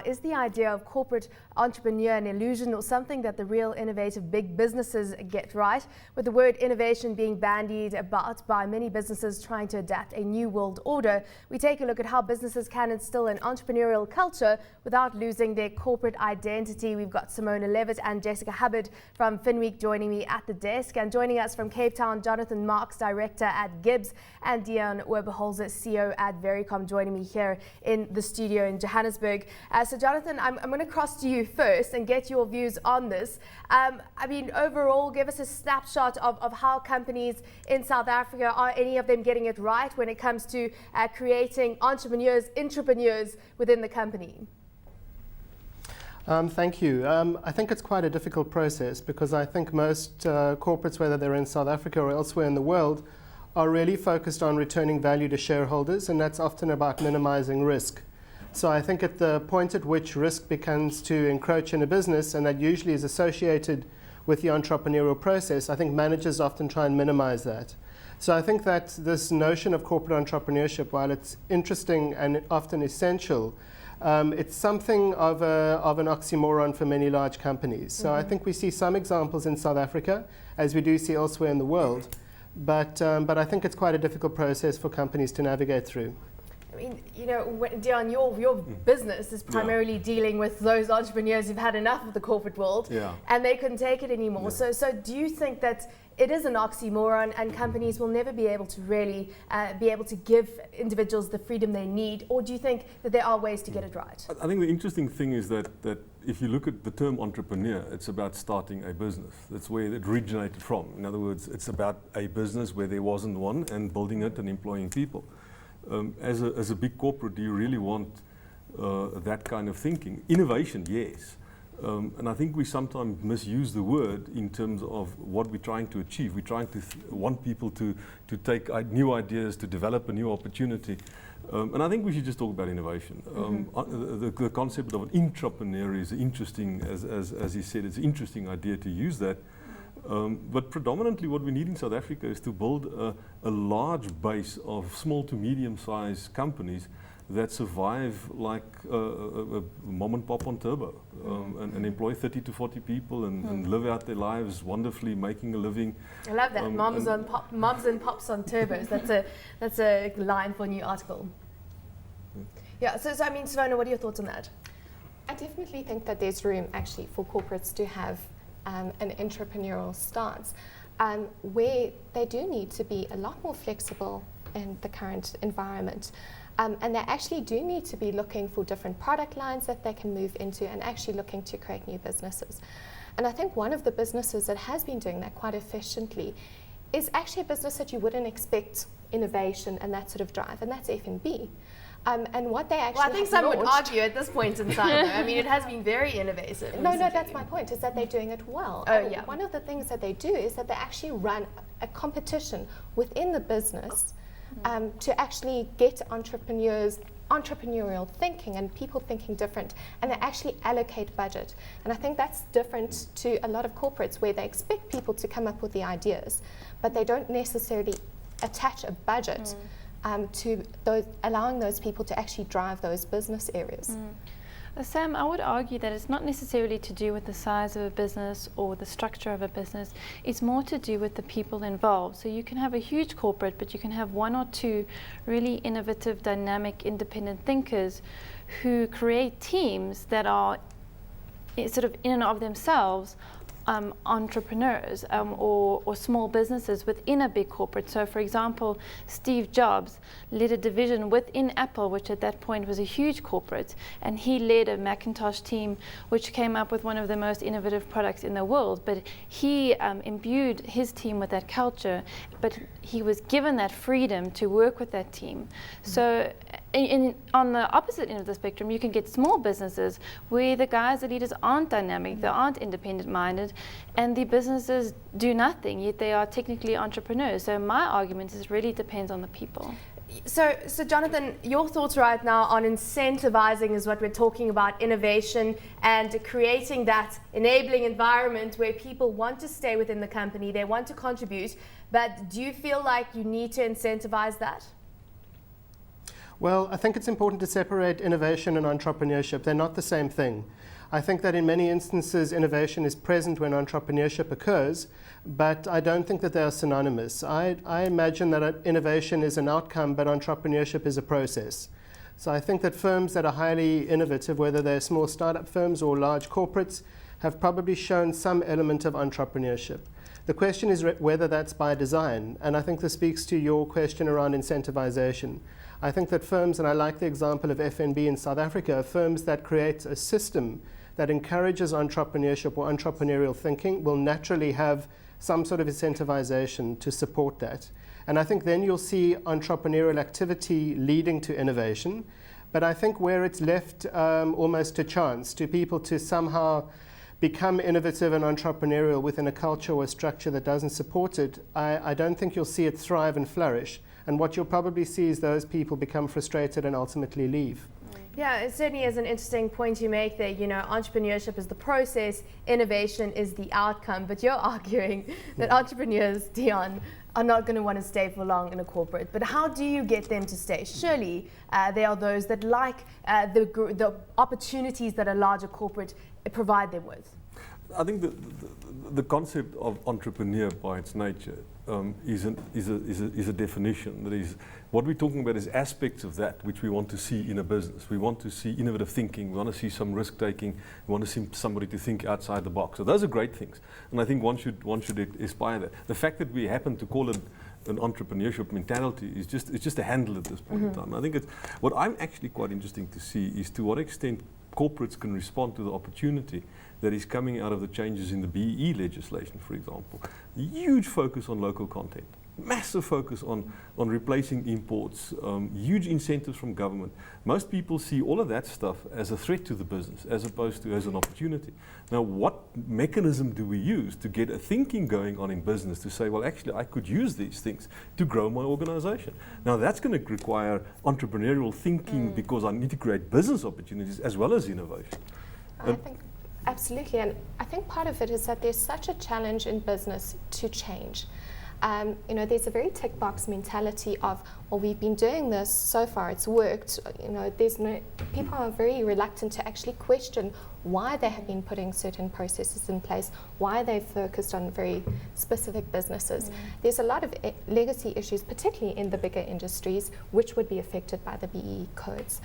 is the idea of corporate entrepreneur an illusion or something that the real innovative big businesses get right? With the word innovation being bandied about by many businesses trying to adapt a new world order, we take a look at how businesses can instill an entrepreneurial culture without losing their corporate identity. We've got Simona, Levet and Jessica Hubbard from Finweek joining me at the desk, and joining us from Cape Town, Jonathan Marks, Director at GIBS, and Deon Oberholzer, CEO at Veri-Com, joining me here in the studio in Johannesburg. So Jonathan, I'm going to cross to you first and get your views on this. I mean, overall, give us a snapshot of how companies in South Africa, are any of them getting it right when it comes to creating entrepreneurs within the company? Thank you. I think it's quite a difficult process because I think most corporates, whether they're in South Africa or elsewhere in the world, are really focused on returning value to shareholders, and that's often about minimizing risk. So I think at the point at which risk begins to encroach in a business, and that usually is associated with the entrepreneurial process, I think managers often try and minimize that. So I think that this notion of corporate entrepreneurship, while it's interesting and often essential, it's something of an oxymoron for many large companies. So I think we see some examples in South Africa, as we do see elsewhere in the world, but I think it's quite a difficult process for companies to navigate through. I mean, you know, Deon, your business is primarily dealing with those entrepreneurs who've had enough of the corporate world and they couldn't take it anymore. So do you think that it is an oxymoron and companies will never be able to really be able to give individuals the freedom they need, or do you think that there are ways to get it right? I think the interesting thing is that if you look at the term entrepreneur, it's about starting a business. That's where it originated from. In other words, it's about a business where there wasn't one and building it and employing people. As a big corporate, do you really want that kind of thinking? Innovation, yes. And I think we sometimes misuse the word in terms of what we're trying to achieve. We're trying to want people to take new ideas, to develop a new opportunity. And I think we should just talk about innovation. The concept of an intrapreneur is interesting, as he said, it's an interesting idea to use that. But predominantly what we need in South Africa is to build a large base of small to medium-sized companies that survive like a mom and pop on turbo and employ 30 to 40 people and live out their lives wonderfully, making a living. I love that, moms and pops on turbos. That's a line for a new article. Yeah, so I mean, Simona, what are your thoughts on that? I definitely think that there's room actually for corporates to have an entrepreneurial stance where they do need to be a lot more flexible in the current environment. And they actually do need to be looking for different product lines that they can move into and actually looking to create new businesses. And I think one of the businesses that has been doing that quite efficiently is actually a business that you wouldn't expect innovation and that sort of drive, and that's F&B. And what they actually I think some would argue at this point in time, though. I mean, it has been very innovative. No, that's my point, is that they're doing it well. One of the things that they do is that they actually run a competition within the business to actually get entrepreneurial thinking and people thinking different, and they actually allocate budget. And I think that's different to a lot of corporates where they expect people to come up with the ideas, but they don't necessarily attach a budget to allowing those people to actually drive those business areas. Sam, I would argue that it's not necessarily to do with the size of a business or the structure of a business. It's more to do with the people involved. So you can have a huge corporate, but you can have one or two really innovative, dynamic, independent thinkers who create teams that are sort of in and of themselves entrepreneurs or small businesses within a big corporate. So for example, Steve Jobs led a division within Apple, which at that point was a huge corporate, and he led a Macintosh team which came up with one of the most innovative products in the world. But he imbued his team with that culture, but he was given that freedom to work with that team. So on the opposite end of the spectrum, you can get small businesses where the guys, the leaders aren't dynamic, they aren't independent minded, and the businesses do nothing, yet they are technically entrepreneurs. So my argument is it really depends on the people. So Jonathan, your thoughts right now on incentivizing is what we're talking about, innovation and creating that enabling environment where people want to stay within the company, they want to contribute, but do you feel like you need to incentivize that? Well, I think it's important to separate innovation and entrepreneurship. They're not the same thing. I think that in many instances, innovation is present when entrepreneurship occurs, but I don't think that they are synonymous. I imagine that innovation is an outcome, but entrepreneurship is a process. So I think that firms that are highly innovative, whether they're small startup firms or large corporates, have probably shown some element of entrepreneurship. The question is whether that's by design, and I think this speaks to your question around incentivization. I think that firms, and I like the example of FNB in South Africa, firms that create a system that encourages entrepreneurship or entrepreneurial thinking will naturally have some sort of incentivization to support that. And I think then you'll see entrepreneurial activity leading to innovation. But I think where it's left almost to chance, to people to somehow become innovative and entrepreneurial within a culture or a structure that doesn't support it, I don't think you'll see it thrive and flourish. And what you'll probably see is those people become frustrated and ultimately leave. Yeah, it certainly is an interesting point you make there. You know, entrepreneurship is the process, innovation is the outcome. But you're arguing that entrepreneurs, Deon, are not going to want to stay for long in a corporate. But how do you get them to stay? Surely there are those that like the opportunities that a larger corporate provide them with. I think the concept of entrepreneur by its nature is a definition. That is, what we're talking about is aspects of that which we want to see in a business. We want to see innovative thinking. We want to see some risk taking. We want to see somebody to think outside the box. So those are great things, and I think one should aspire that. The fact that we happen to call it an entrepreneurship mentality is just a handle at this point in time. I think what I'm actually quite interesting to see is to what extent corporates can respond to the opportunity that is coming out of the changes in the BEE legislation, for example. Huge focus on local content, massive focus on replacing imports, huge incentives from government. Most people see all of that stuff as a threat to the business as opposed to as an opportunity. Now, what mechanism do we use to get a thinking going on in business to say, well, actually, I could use these things to grow my organization? Now, that's going to require entrepreneurial thinking because I need to create business opportunities as well as innovation. I think absolutely, and I think part of it is that there's such a challenge in business to change. There's a very tick box mentality of, well, we've been doing this so far, it's worked. People are very reluctant to actually question why they have been putting certain processes in place, why they've focused on very specific businesses. There's a lot of legacy issues, particularly in the bigger industries, which would be affected by the BEE codes.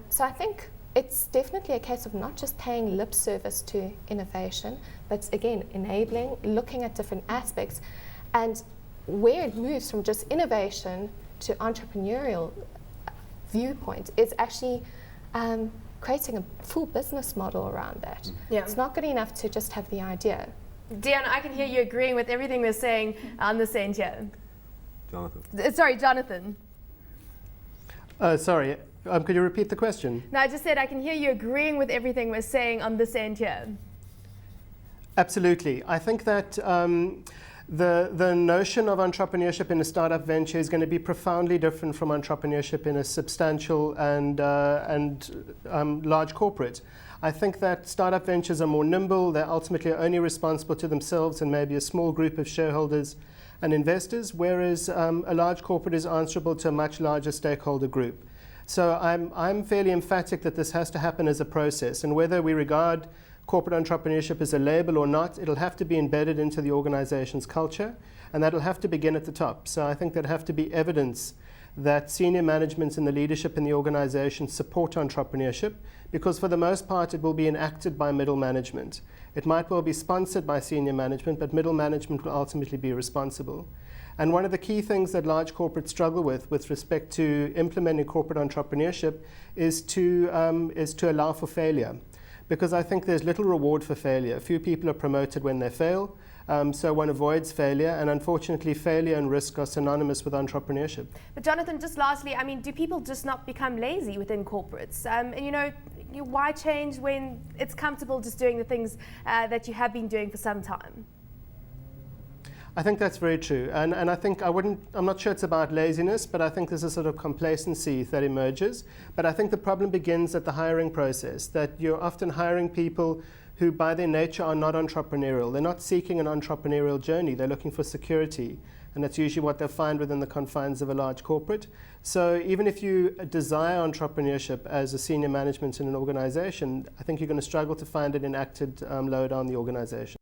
So I think it's definitely a case of not just paying lip service to innovation, but again, enabling, looking at different aspects. And where it moves from just innovation to entrepreneurial viewpoint is actually creating a full business model around that. Yeah. It's not good enough to just have the idea. Deon, I can hear you agreeing with everything we're saying on this end here. Jonathan. Sorry, Jonathan. Sorry, could you repeat the question? No, I just said I can hear you agreeing with everything we're saying on this end here. Absolutely. I think that the notion of entrepreneurship in a startup venture is going to be profoundly different from entrepreneurship in a substantial and large corporate. I think that startup ventures are more nimble. They're ultimately only responsible to themselves and maybe a small group of shareholders and investors, whereas a large corporate is answerable to a much larger stakeholder group. So I'm fairly emphatic that this has to happen as a process, and whether we regard corporate entrepreneurship as a label or not, it'll have to be embedded into the organization's culture, and that'll have to begin at the top. So I think there'll have to be evidence that senior management and the leadership in the organization support entrepreneurship, because for the most part it will be enacted by middle management. It might well be sponsored by senior management, but middle management will ultimately be responsible. And one of the key things that large corporates struggle with respect to implementing corporate entrepreneurship is to allow for failure. Because I think there's little reward for failure. Few people are promoted when they fail, so one avoids failure, and unfortunately failure and risk are synonymous with entrepreneurship. But Jonathan, just lastly, I mean, do people just not become lazy within corporates? Why change when it's comfortable just doing the things that you have been doing for some time? I think that's very true, and I think I'm not sure it's about laziness, but I think there's a sort of complacency that emerges. But I think the problem begins at the hiring process, that you're often hiring people who by their nature are not entrepreneurial. They're not seeking an entrepreneurial journey, they're looking for security. and that's usually what they find within the confines of a large corporate. So even if you desire entrepreneurship as a senior management in an organization, I think you're going to struggle to find it enacted low down the organization.